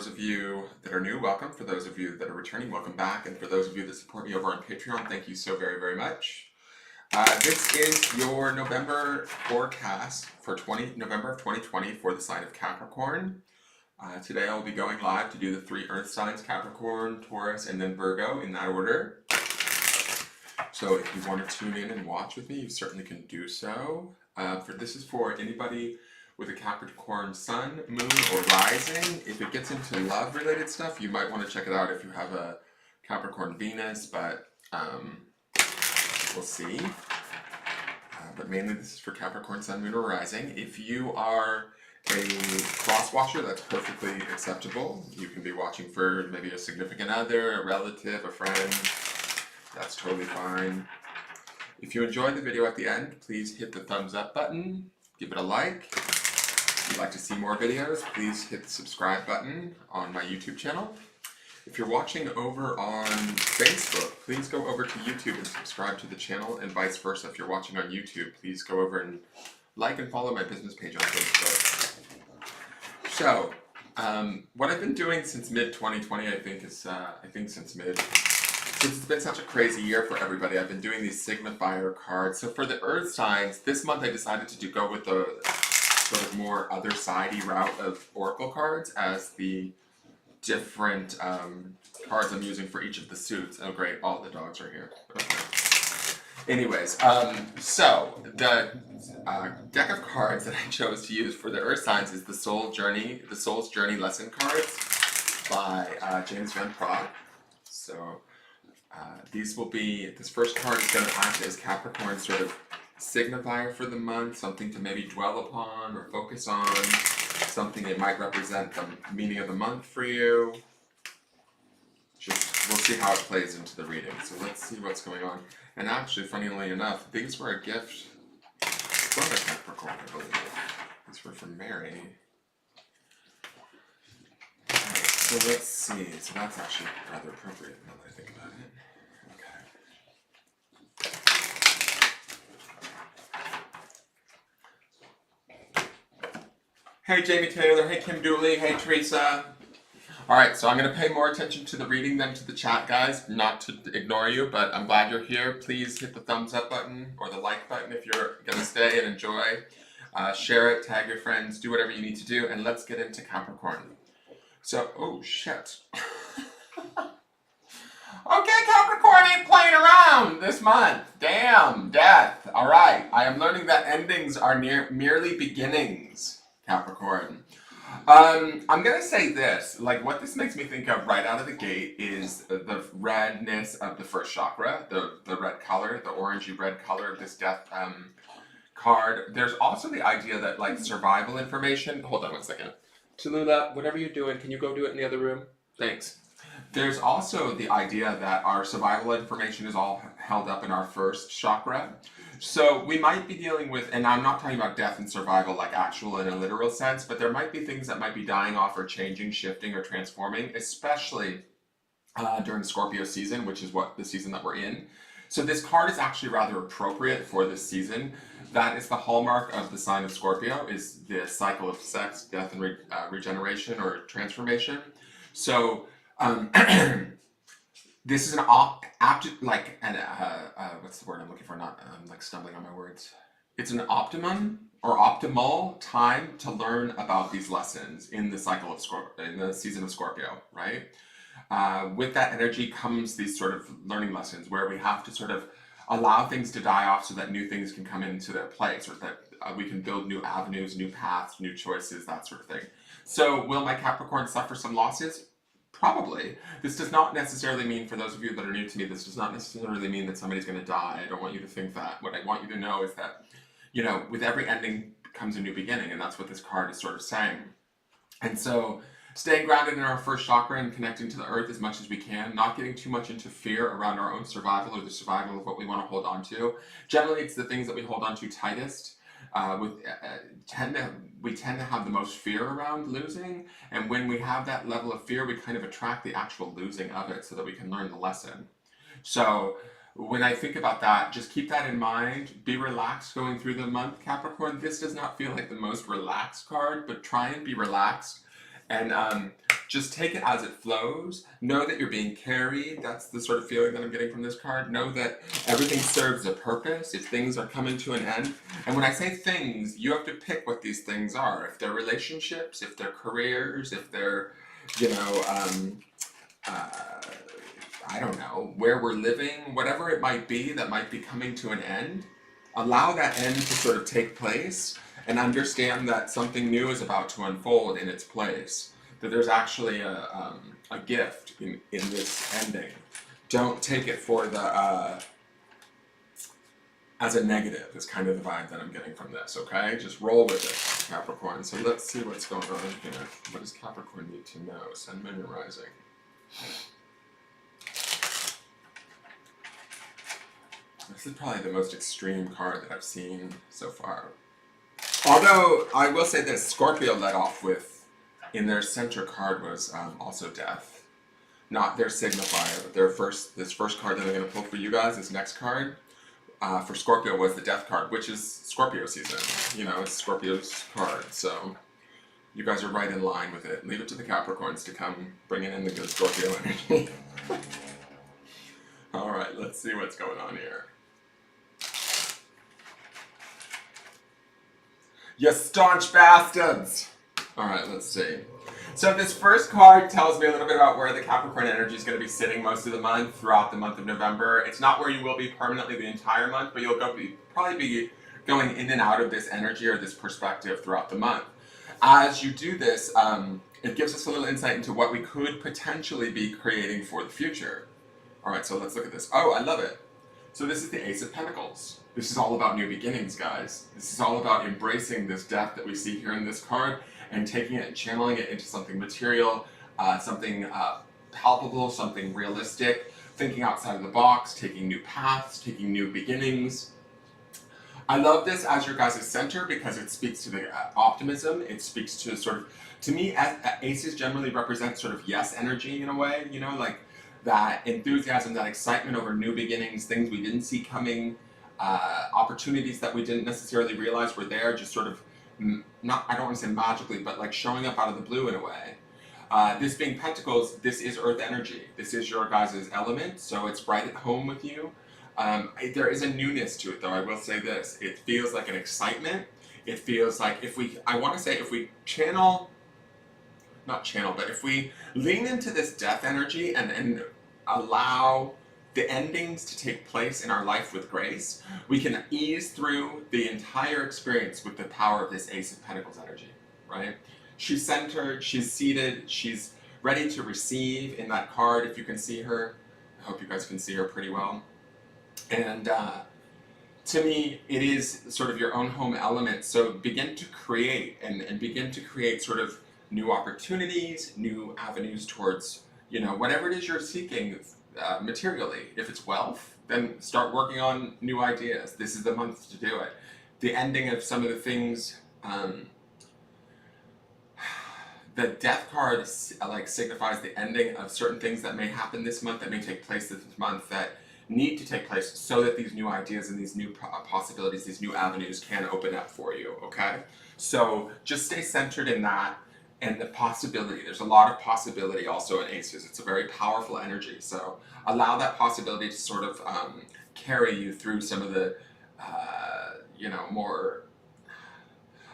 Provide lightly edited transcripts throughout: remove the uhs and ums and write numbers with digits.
those of you that are new, welcome. For those of you that are returning, welcome back. And for those of you that support me over on Patreon, thank you so very, very much. This is your November forecast for November of 2020 for the sign of Capricorn. Today I'll be going live to do the 3 earth signs, Capricorn, Taurus, and then Virgo in that order. So if you want to tune in and watch with me, you certainly can do so. This is for anybody with a Capricorn sun, moon, or rising. If it gets into love-related stuff, you might want to check it out if you have a Capricorn Venus, but we'll see. But mainly this is for Capricorn sun, moon, or rising. If you are a cross-watcher, that's perfectly acceptable. You can be watching for maybe a significant other, a relative, a friend. That's totally fine. If you enjoyed the video at the end, please hit the thumbs up button, give it a like. If you'd like to see more videos, please hit the subscribe button on my YouTube channel. If you're watching over on Facebook, please go over to YouTube and subscribe to the channel, and vice versa. If you're watching on YouTube, please go over and like and follow my business page on Facebook. So, what I've been doing since mid-2020, since it's been such a crazy year for everybody, I've been doing these signifier cards. So for the earth signs, this month I decided to go with the sort of more other-sidey route of oracle cards as the different cards I'm using for each of the suits. Oh great, all the dogs are here. Okay. Anyways, so the deck of cards that I chose to use for the earth signs is the Soul's Journey Lesson cards by James Van Praagh. So this first card is going to act as Capricorn's sort of signifier for the month, something to maybe dwell upon or focus on, something that might represent the meaning of the month for you. We'll see how it plays into the reading. So let's see what's going on. And actually, funnily enough, these were a gift from a Capricorn, I believe. These were from Mary. Alright, so let's see. So that's actually rather appropriate now that I think about it. Hey Jamie Taylor, hey Kim Dooley, hey Teresa. Alright, so I'm going to pay more attention to the reading than to the chat, guys. Not to ignore you, but I'm glad you're here. Please hit the thumbs up button or the like button if you're going to stay and enjoy. Share it, tag your friends, do whatever you need to do, and let's get into Capricorn. So, oh shit. Okay, Capricorn ain't playing around this month. Damn, death. Alright, I am learning that endings are merely beginnings. Capricorn. I'm going to say this, like what this makes me think of right out of the gate is the redness of the first chakra, the red color, the orangey red color of this death card. There's also the idea that like survival information, hold on one second. Tallulah, whatever you're doing, can you go do it in the other room? Thanks. There's also the idea that our survival information is all held up in our first chakra. So we might be dealing with, and I'm not talking about death and survival like actual in a literal sense, but there might be things that might be dying off or changing, shifting, or transforming, especially during Scorpio season, which is what the season that we're in. So this card is actually rather appropriate for this season. That is the hallmark of the sign of Scorpio, is the cycle of sex, death, and regeneration or transformation. So this is an what's the word I'm looking for? I'm like stumbling on my words. It's an optimum or optimal time to learn about these lessons in the cycle of Scorpio, in the season of Scorpio, right? With that energy comes these sort of learning lessons where we have to sort of allow things to die off so that new things can come into their place, or that we can build new avenues, new paths, new choices, that sort of thing. So will my Capricorn suffer some losses? Probably. This does not necessarily mean, for those of you that are new to me, this does not necessarily mean that somebody's going to die. I don't want you to think that. What I want you to know is that, you know, with every ending comes a new beginning, and that's what this card is sort of saying. And so, staying grounded in our first chakra and connecting to the earth as much as we can, not getting too much into fear around our own survival or the survival of what we want to hold on to. Generally, it's the things that we hold on to tightest. We tend to have the most fear around losing, and when we have that level of fear, we kind of attract the actual losing of it so that we can learn the lesson. So when I think about that, just keep that in mind. Be relaxed going through the month, Capricorn. This does not feel like the most relaxed card, but try and be relaxed And just take it as it flows. Know that you're being carried. That's the sort of feeling that I'm getting from this card. Know that everything serves a purpose if things are coming to an end. And when I say things, you have to pick what these things are. If they're relationships, if they're careers, if they're, you know, I don't know, where we're living, whatever it might be that might be coming to an end, allow that end to sort of take place and understand that something new is about to unfold in its place. That there's actually a gift in this ending. Don't take it for the as a negative is kind of the vibe that I'm getting from this, okay? Just roll with it, Capricorn. So let's see what's going on here. What does Capricorn need to know? Sun, Moon, and Rising. This is probably the most extreme card that I've seen so far. Although, I will say this, Scorpio led off with, in their center card was also Death. Not their signifier, but this first card that I'm going to pull for you guys, this next card, for Scorpio was the Death card, which is Scorpio season. You know, it's Scorpio's card, so you guys are right in line with it. Leave it to the Capricorns to come bringing in the good Scorpio energy. Alright, let's see what's going on here. You staunch bastards! Alright, let's see. So this first card tells me a little bit about where the Capricorn energy is going to be sitting most of the month, throughout the month of November. It's not where you will be permanently the entire month, but you'll probably be going in and out of this energy or this perspective throughout the month. As you do this, it gives us a little insight into what we could potentially be creating for the future. Alright, so let's look at this. Oh, I love it. So this is the Ace of Pentacles. This is all about new beginnings, guys. This is all about embracing this death that we see here in this card and taking it and channeling it into something material, something palpable, something realistic, thinking outside of the box, taking new paths, taking new beginnings. I love this as your guys' center because it speaks to the optimism. It speaks to sort of, to me, aces generally represent sort of yes energy in a way, you know, like that enthusiasm, that excitement over new beginnings, things we didn't see coming, opportunities that we didn't necessarily realize were there, just sort of, not, I don't want to say magically, but like showing up out of the blue in a way. This being Pentacles, this is Earth energy. This is your guys' element, so it's right at home with you. There is a newness to it, though. I will say this. It feels like an excitement. It feels like if we channel, not channel, but if we lean into this death energy and allow the endings to take place in our life with grace, we can ease through the entire experience with the power of this Ace of Pentacles energy, right? She's centered, she's seated, she's ready to receive in that card, if you can see her. I hope you guys can see her pretty well. And to me, it is sort of your own home element, so begin to create and begin to create sort of new opportunities, new avenues towards, you know, whatever it is you're seeking materially. If it's wealth, then start working on new ideas. This is the month to do it. The ending of some of the things, the Death card like signifies the ending of certain things that may happen this month, that may take place this month, that need to take place so that these new ideas and these new possibilities, these new avenues can open up for you, okay? So just stay centered in that and the possibility. There's a lot of possibility also in Aces. It's a very powerful energy, so allow that possibility to sort of carry you through some of the, you know, more,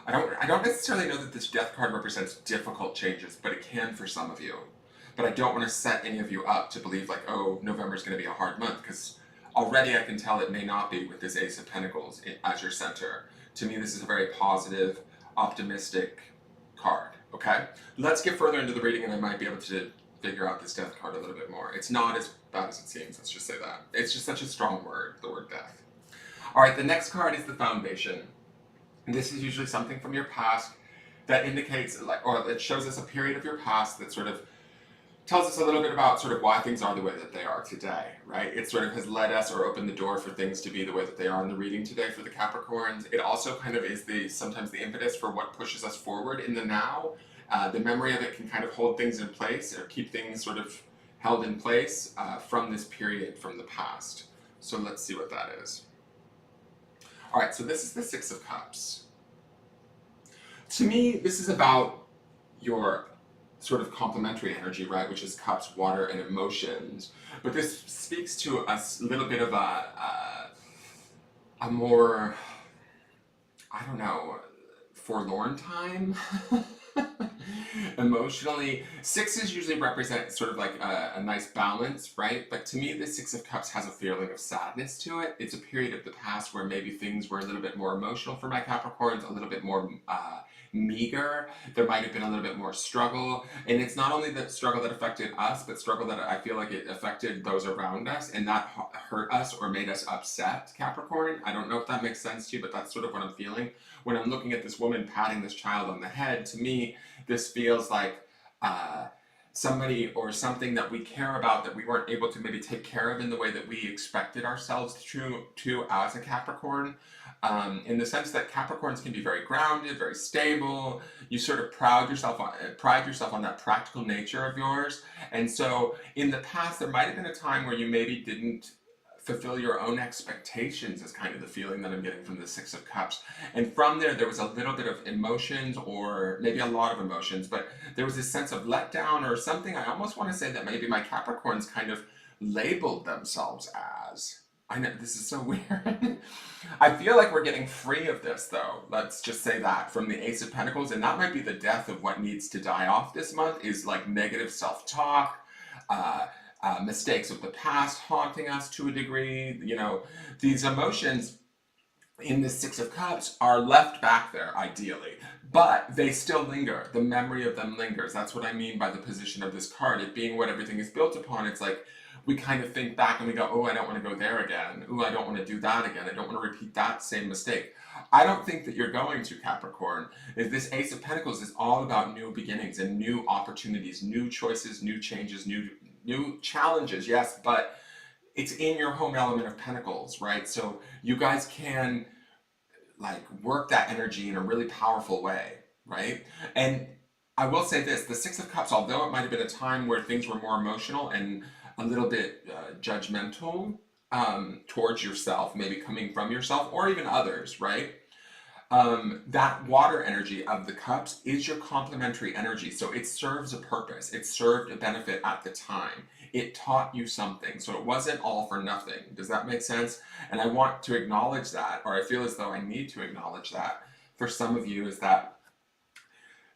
I don't necessarily know that this Death card represents difficult changes, but it can for some of you. But I don't want to set any of you up to believe like, oh, November's going to be a hard month, because already I can tell it may not be with this Ace of Pentacles as your center. To me, this is a very positive, optimistic card, okay? Let's get further into the reading and I might be able to figure out this Death card a little bit more. It's not as bad as it seems, let's just say that. It's just such a strong word, the word death. All right, the next card is the Foundation. And this is usually something from your past that indicates, like, or it shows us a period of your past that sort of tells us a little bit about sort of why things are the way that they are today, right? It sort of has led us or opened the door for things to be the way that they are in the reading today for the Capricorns. It also kind of is sometimes the impetus for what pushes us forward in the now. The memory of it can kind of hold things in place or keep things sort of held in place from this period from the past. So let's see what that is. All right, so this is the Six of Cups. To me, this is about your sort of complementary energy, right? Which is cups, water, and emotions. But this speaks to us a little bit of a more, I don't know, forlorn time. Emotionally, sixes usually represent sort of like a nice balance, right? But to me, the Six of Cups has a feeling of sadness to it. It's a period of the past where maybe things were a little bit more emotional for my Capricorns, a little bit more meager. There might have been a little bit more struggle. And it's not only the struggle that affected us, but struggle that I feel like it affected those around us, and that hurt us or made us upset, Capricorn. I don't know if that makes sense to you, but that's sort of what I'm feeling. When I'm looking at this woman patting this child on the head, to me, this feels like uh, somebody or something that we care about that we weren't able to maybe take care of in the way that we expected ourselves to as a Capricorn. In the sense that Capricorns can be very grounded, very stable. You sort of pride yourself on that practical nature of yours. And so in the past, there might have been a time where you maybe didn't fulfill your own expectations, is kind of the feeling that I'm getting from the Six of Cups. And from there was a little bit of emotions, or maybe a lot of emotions, but there was this sense of letdown or something. I almost want to say that maybe my Capricorns kind of labeled themselves as. I know this is so weird. I feel like we're getting free of this, though. Let's just say that from the Ace of Pentacles, and that might be the death of what needs to die off this month, is like negative self-talk, mistakes of the past haunting us to a degree. You know, these emotions in the Six of Cups are left back there, ideally, but they still linger. The memory of them lingers. That's what I mean by the position of this card. It being what everything is built upon, it's like we kind of think back and we go, oh, I don't want to go there again. Oh, I don't want to do that again. I don't want to repeat that same mistake. I don't think that you're going to, Capricorn. This Ace of Pentacles is all about new beginnings and new opportunities, new choices, new changes, new challenges, yes, but it's in your home element of Pentacles, right? So you guys can like work that energy in a really powerful way, right? And I will say this, the Six of Cups, although it might have been a time where things were more emotional and a little bit judgmental towards yourself, maybe coming from yourself or even others, right? That water energy of the cups is your complementary energy. So it serves a purpose. It served a benefit at the time. It taught you something. So it wasn't all for nothing. Does that make sense? And I want to acknowledge that, or I feel as though I need to acknowledge that for some of you, is that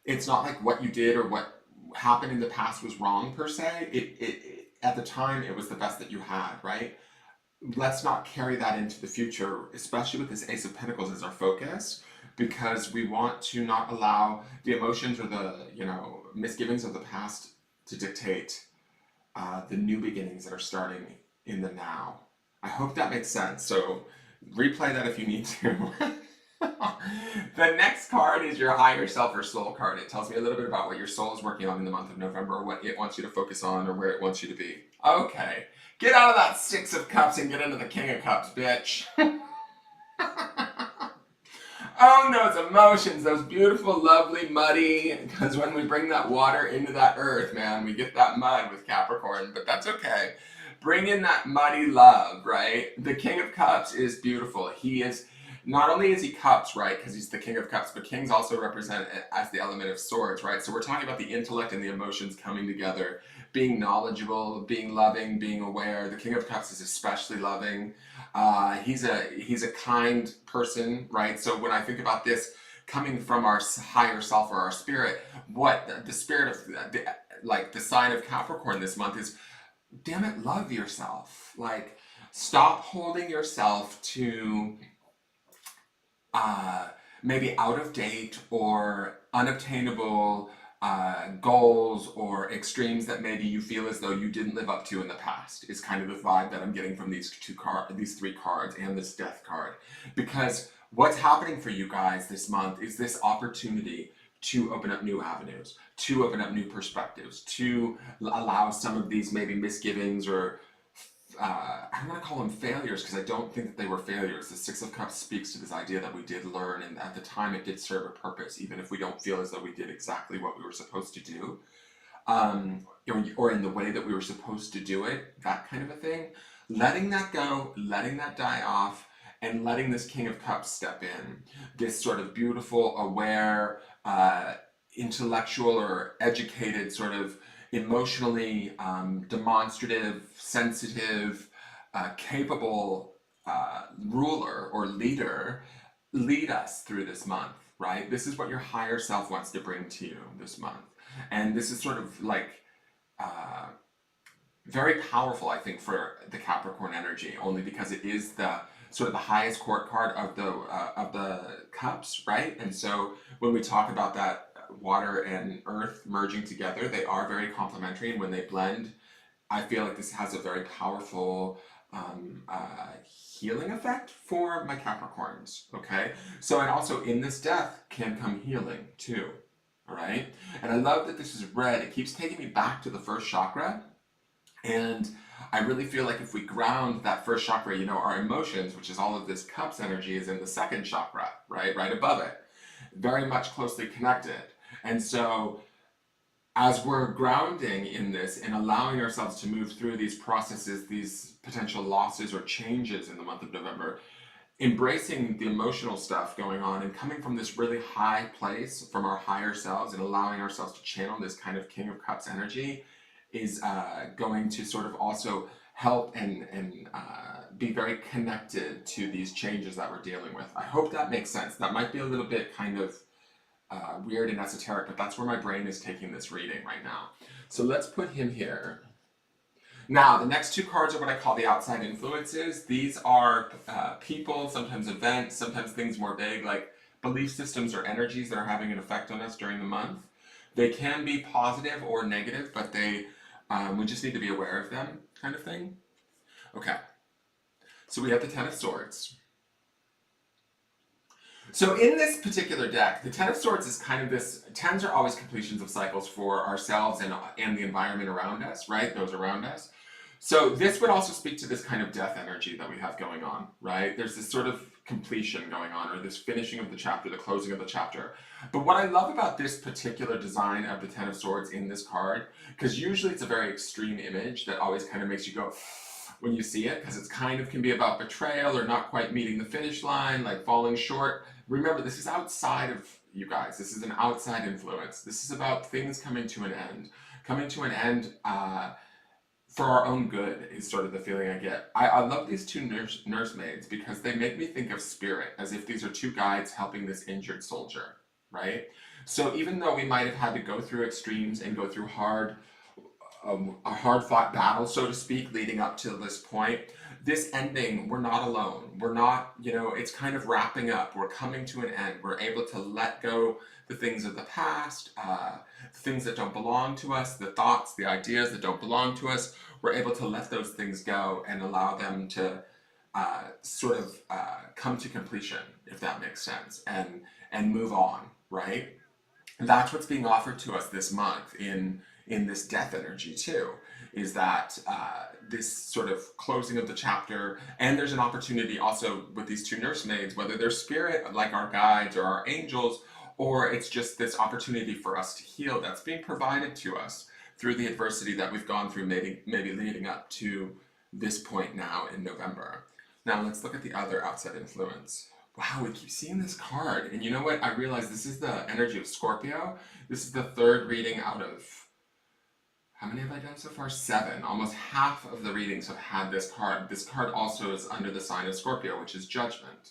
it's not like what you did or what happened in the past was wrong per se. It at the time, it was the best that you had, right? Let's not carry that into the future, especially with this Ace of Pentacles as our focus, because we want to not allow the emotions or the, you know, misgivings of the past to dictate the new beginnings that are starting in the now. I hope that makes sense. So replay that if you need to. The next card is your higher self or soul card. It tells me a little bit about what your soul is working on in the month of November, what it wants you to focus on, or where it wants you to be. Okay, get out of that Six of Cups and get into the King of Cups, bitch. Own those emotions, those beautiful, lovely, muddy, because when we bring that water into that earth, man, we get that mud with Capricorn, but that's okay. Bring in that muddy love, right? The King of Cups is beautiful. He is, not only is he cups, right, because he's the King of Cups, but kings also represent it as the element of swords, right? So we're talking about the intellect and the emotions coming together, being knowledgeable, being loving, being aware. The King of Cups is especially loving. He's a kind person, right? So when I think about this coming from our higher self or our spirit, what the spirit of the sign of Capricorn this month is, damn it, love yourself. Like, stop holding yourself to maybe out of date or unobtainable goals or extremes that maybe you feel as though you didn't live up to in the past, is kind of the vibe that I'm getting from these three cards and this death card. Because what's happening for you guys this month is this opportunity to open up new avenues, to open up new perspectives, to allow some of these maybe misgivings or I'm going to call them failures, because I don't think that they were failures. The Six of Cups speaks to this idea that we did learn, and at the time it did serve a purpose, even if we don't feel as though we did exactly what we were supposed to do, or in the way that we were supposed to do it, that kind of a thing. Letting that go, letting that die off, and letting this King of Cups step in. This sort of beautiful, aware, intellectual or educated, sort of emotionally demonstrative, sensitive, capable ruler or leader lead us through this month, right? This is what your higher self wants to bring to you this month. And this is sort of like uh, very powerful, I think, for the Capricorn energy, only because it is the sort of the highest court card of the cups, right? And so when we talk about that water and earth merging together, they are very complementary, and when they blend, I feel like this has a very powerful healing effect for my Capricorns. Okay, so and also in this death can come healing too. All right, and I love that this is red. It keeps taking me back to the first chakra. And I really feel like if we ground that first chakra, you know, our emotions, which is all of this cups energy, is in the second chakra, right? Right above it. Very much closely connected. And so as we're grounding in this and allowing ourselves to move through these processes, these potential losses or changes in the month of November, embracing the emotional stuff going on and coming from this really high place from our higher selves and allowing ourselves to channel this kind of King of Cups energy is going to sort of also help and be very connected to these changes that we're dealing with. I hope that makes sense. That might be a little bit kind of weird and esoteric, but that's where my brain is taking this reading right now. So let's put him here. Now, the next two cards are what I call the outside influences. These are people, sometimes events, sometimes things more vague, like belief systems or energies that are having an effect on us during the month. They can be positive or negative, but we just need to be aware of them, kind of thing. Okay, so we have the Ten of Swords. So in this particular deck, the Ten of Swords is kind of this, tens are always completions of cycles for ourselves and the environment around us, right? Those around us. So this would also speak to this kind of death energy that we have going on, right? There's this sort of completion going on, or this finishing of the chapter, the closing of the chapter. But what I love about this particular design of the Ten of Swords in this card, because usually it's a very extreme image that always kind of makes you go when you see it, because it's kind of can be about betrayal or not quite meeting the finish line, like falling short. Remember, this is outside of you guys. This is an outside influence. This is about things coming to an end. Coming to an end for our own good is sort of the feeling I get. I love these two nursemaids because they make me think of spirit, as if these are two guides helping this injured soldier, right? So even though we might have had to go through extremes and go through a hard-fought battle, so to speak, leading up to this point, this ending, we're not alone. We're not, you know, it's kind of wrapping up. We're coming to an end. We're able to let go the things of the past, things that don't belong to us, the thoughts, the ideas that don't belong to us. We're able to let those things go and allow them to sort of come to completion, if that makes sense, and move on, right? That's what's being offered to us this month in this death energy too, is that this sort of closing of the chapter, and there's an opportunity also with these two nursemaids, whether they're spirit like our guides or our angels, or it's just this opportunity for us to heal that's being provided to us through the adversity that we've gone through, maybe leading up to this point now in November. Now let's look at the other outside influence. Wow, we keep seeing this card, and you know what? I realize this is the energy of Scorpio. This is the third reading out of, how many have I done so far? 7. Almost half of the readings have had this card. This card also is under the sign of Scorpio, which is Judgment.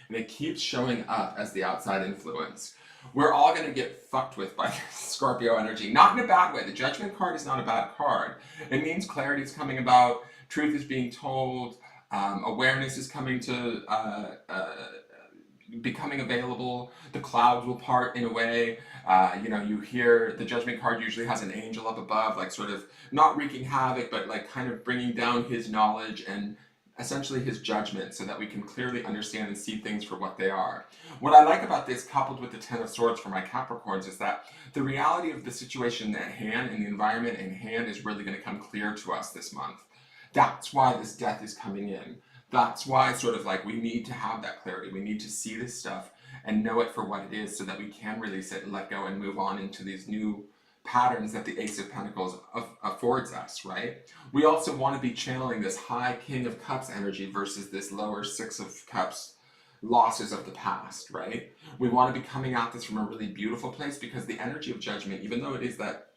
And it keeps showing up as the outside influence. We're all going to get fucked with by Scorpio energy. Not in a bad way. The Judgment card is not a bad card. It means clarity is coming about, truth is being told, awareness is coming to becoming available. The clouds will part in a way. You know, you hear the Judgment card usually has an angel up above, like sort of not wreaking havoc, but like kind of bringing down his knowledge and essentially his judgment so that we can clearly understand and see things for what they are. What I like about this, coupled with the Ten of Swords for my Capricorns, is that the reality of the situation at hand and the environment in hand is really going to come clear to us this month. That's why this death is coming in. That's why sort of like we need to have that clarity. We need to see this stuff and know it for what it is so that we can release it and let go and move on into these new patterns that the Ace of Pentacles affords us, right? We also want to be channeling this high King of Cups energy versus this lower Six of Cups losses of the past, right? We want to be coming at this from a really beautiful place, because the energy of judgment, even though it is that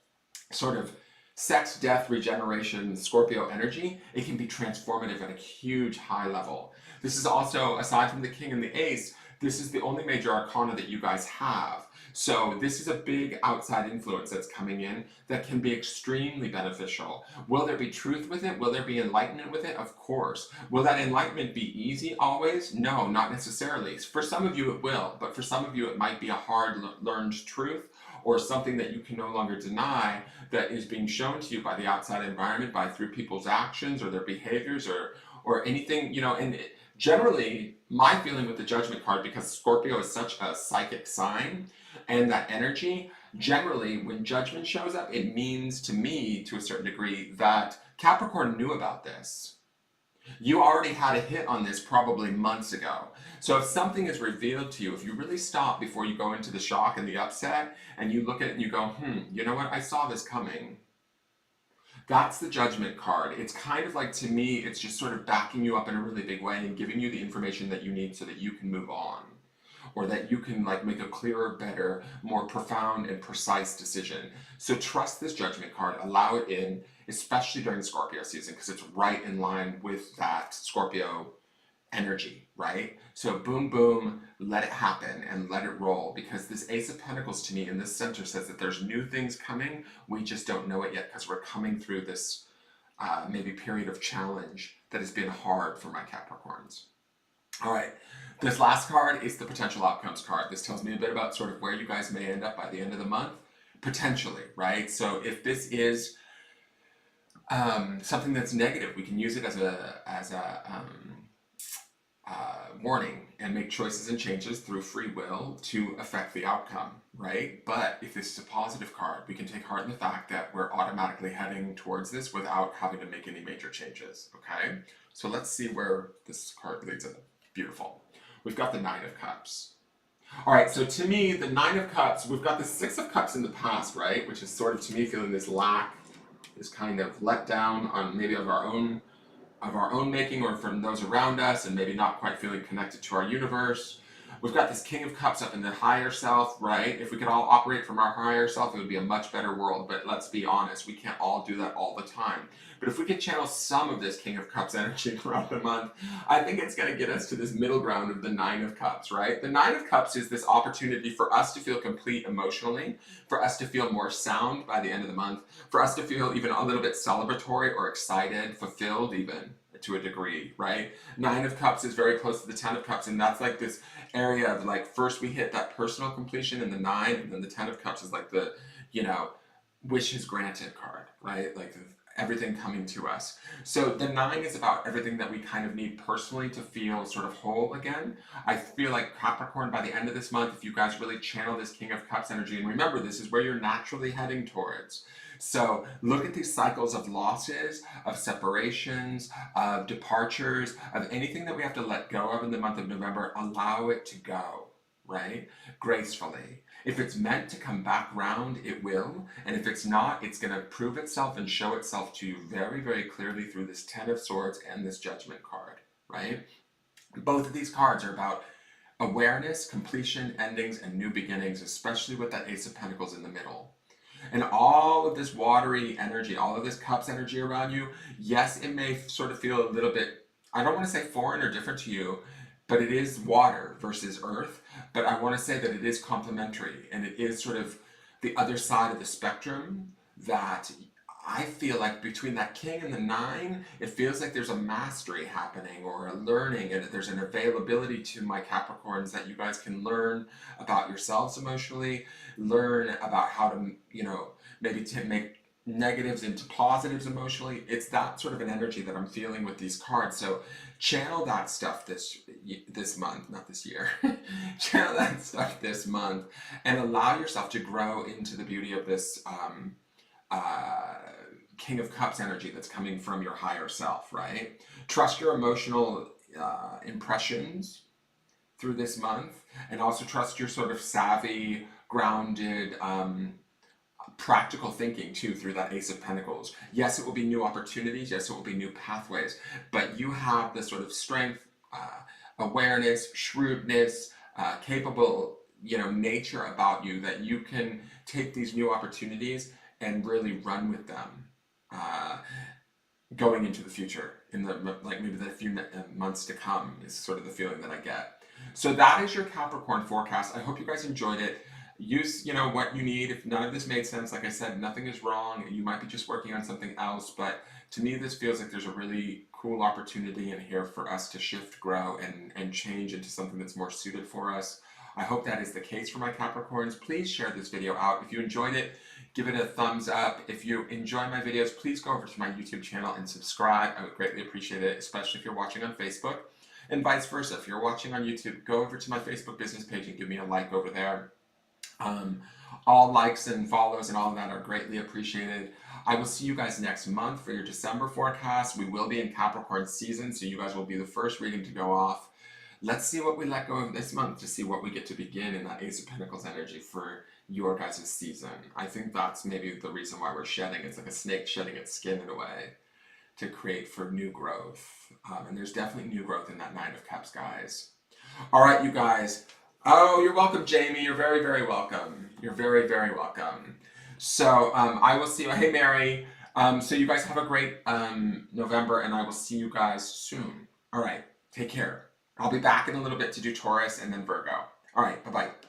sort of sex, death, regeneration, Scorpio energy, it can be transformative at a huge high level. This is also, aside from the king and the ace, this is the only major arcana that you guys have. So this is a big outside influence that's coming in that can be extremely beneficial. Will there be truth with it? Will there be enlightenment with it? Of course. Will that enlightenment be easy always? No, not necessarily. For some of you it will, but for some of you it might be a hard learned truth, or something that you can no longer deny, that is being shown to you by the outside environment, by through people's actions or their behaviors, or anything, you know. And generally, my feeling with the Judgment card, because Scorpio is such a psychic sign, and that energy, generally when Judgment shows up, it means to me, to a certain degree, that Capricorn knew about this. You already had a hit on this probably months ago. So if something is revealed to you, if you really stop before you go into the shock and the upset, and you look at it and you go, you know what, I saw this coming. That's the Judgment card. It's kind of like, to me, it's just sort of backing you up in a really big way and giving you the information that you need so that you can move on. Or that you can like make a clearer, better, more profound and precise decision. So trust this Judgment card, allow it in, especially during Scorpio season, because it's right in line with that Scorpio energy, right? So boom, boom, let it happen and let it roll, because this Ace of Pentacles to me in this center says that there's new things coming. We just don't know it yet, because we're coming through this maybe period of challenge that has been hard for my Capricorns. All right, this last card is the potential outcomes card. This tells me a bit about sort of where you guys may end up by the end of the month, potentially, right? So if this is something that's negative, we can use it as a warning and make choices and changes through free will to affect the outcome, right? But if this is a positive card, we can take heart in the fact that we're automatically heading towards this without having to make any major changes, okay? So let's see where this card leads us. Beautiful. We've got the Nine of Cups. All right, so to me, the Nine of Cups, we've got the Six of Cups in the past, right? Which is sort of, to me, feeling this lack, this kind of let down on maybe of our own making, or from those around us, and maybe not quite feeling connected to our universe. We've got this King of Cups up in the higher self, right? If we could all operate from our higher self, it would be a much better world. But let's be honest, we can't all do that all the time. But if we could channel some of this King of Cups energy throughout the month, I think it's going to get us to this middle ground of the Nine of Cups, right? The Nine of Cups is this opportunity for us to feel complete emotionally, for us to feel more sound by the end of the month, for us to feel even a little bit celebratory or excited, fulfilled even, to a degree, right? Nine of Cups is very close to the Ten of Cups, and that's like this area of like, first we hit that personal completion in the Nine, and then the Ten of Cups is like the, you know, wishes granted card, right? Like everything coming to us. So the Nine is about everything that we kind of need personally to feel sort of whole again. I feel like Capricorn, by the end of this month, if you guys really channel this King of Cups energy, and remember, this is where you're naturally heading towards. So look at these cycles of losses, of separations, of departures, of anything that we have to let go of in the month of November. Allow it to go, right? Gracefully. If it's meant to come back round, it will. And if it's not, it's going to prove itself and show itself to you very, very clearly through this Ten of Swords and this Judgment card, right? Both of these cards are about awareness, completion, endings, and new beginnings, especially with that Ace of Pentacles in the middle. And all of this watery energy, all of this cups energy around you, yes, it may sort of feel a little bit, I don't want to say foreign or different to you, but it is water versus earth. But I want to say that it is complementary, and it is sort of the other side of the spectrum that I feel like between that King and the Nine, it feels like there's a mastery happening or a learning, and there's an availability to my Capricorns that you guys can learn about yourselves emotionally, learn about how to, you know, maybe to make negatives into positives emotionally. It's that sort of an energy that I'm feeling with these cards. So channel that stuff this month, not this year. Channel that stuff this month and allow yourself to grow into the beauty of this King of Cups energy that's coming from your higher self, right? Trust your emotional impressions through this month, and also trust your sort of savvy, grounded, practical thinking too through that Ace of Pentacles. Yes, it will be new opportunities. Yes, it will be new pathways, but you have the sort of strength, awareness, shrewdness, capable, nature about you, that you can take these new opportunities and really run with them. Uh, Going into the future, in the like maybe the few months to come, is sort of the feeling that I get. So that is your Capricorn forecast. I hope you guys enjoyed it. Use what you need. If none of this made sense, like I said, nothing is wrong. You might be just working on something else, but to me this feels like there's a really cool opportunity in here for us to shift, grow, and change into something that's more suited for us. I hope that is the case for my Capricorns. Please share this video out. If you enjoyed it, give it a thumbs up. If you enjoy my videos, please go over to my YouTube channel and subscribe. I would greatly appreciate it, especially if you're watching on Facebook. And vice versa, if you're watching on YouTube, go over to my Facebook business page and give me a like over there. All likes and follows and all of that are greatly appreciated. I will see you guys next month for your December forecast. We will be in Capricorn season, so you guys will be the first reading to go off. Let's see what we let go of this month to see what we get to begin in that Ace of Pentacles energy for your guys' season. I think that's maybe the reason why we're shedding. It's like a snake shedding its skin in a way to create for new growth. And there's definitely new growth in that Nine of Cups, guys. All right, you guys. Oh, you're welcome, Jamie. You're very, very welcome. You're very, very welcome. So I will see you. Hey, Mary. So you guys have a great November, and I will see you guys soon. All right. Take care. I'll be back in a little bit to do Taurus and then Virgo. All right. Bye-bye.